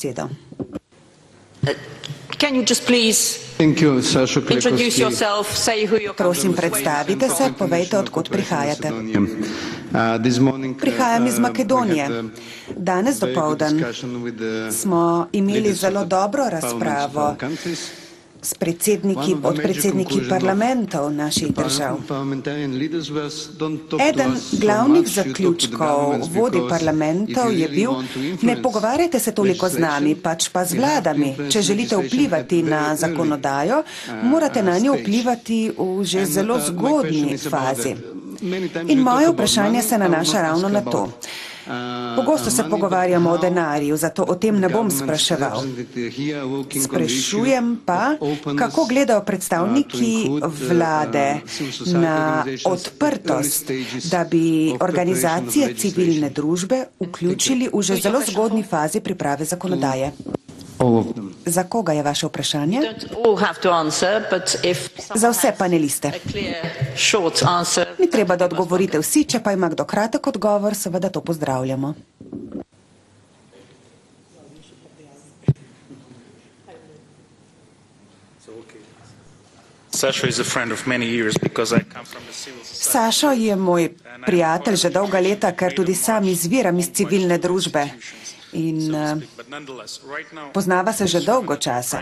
besedo. Can you just please introduce yourself, say who you're from? Prosim, predstavite se, povejte, odkot prihajate. Prihajam iz Makedonije. Danes dopoldan smo imeli zelo dobro razpravo s predsedniki parlamentov naših držav. Eden glavnih zaključkov vodij parlamentov je bil: ne pogovarjajte se toliko z nami, pač pa z vladami. Če želite vplivati na zakonodajo, morate na njo vplivati v že zelo zgodnji fazi. In moje vprašanje se nanaša ravno na to. Pogosto se pogovarjamo o denarju, zato o tem ne bom spraševal. Sprašujem pa, kako gledajo predstavniki vlade na odprtost, da bi organizacije civilne družbe vključili v že zelo zgodnji fazi priprave zakonodaje. Za koga je vaše vprašanje? Za vse paneliste. Ni treba, da odgovorite vsi, če pa ima kdo kratek odgovor, seveda to pozdravljamo. Sašo je moj prijatelj že dolga leta, ker tudi sam izviram iz civilne družbe. In poznava se že dolgo časa.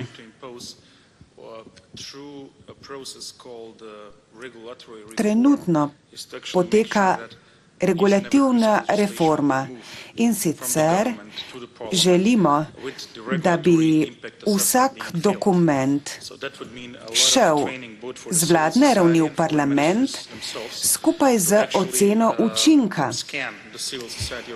Trenutno poteka regulativna reforma in sicer želimo, da bi vsak dokument šel z vladne ravni v parlament skupaj z oceno učinka.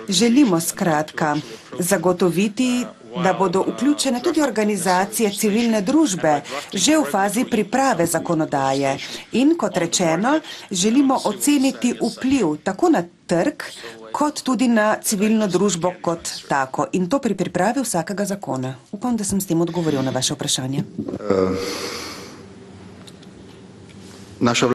Želimo skratka zagotoviti, da bodo vključene tudi organizacije civilne družbe že v fazi priprave zakonodaje. In kot rečeno, želimo oceniti vpliv tako na trg, kot tudi na civilno družbo kot tako. In to pri pripravi vsakega zakona. Upam, da sem s tem odgovoril na vaše vprašanje.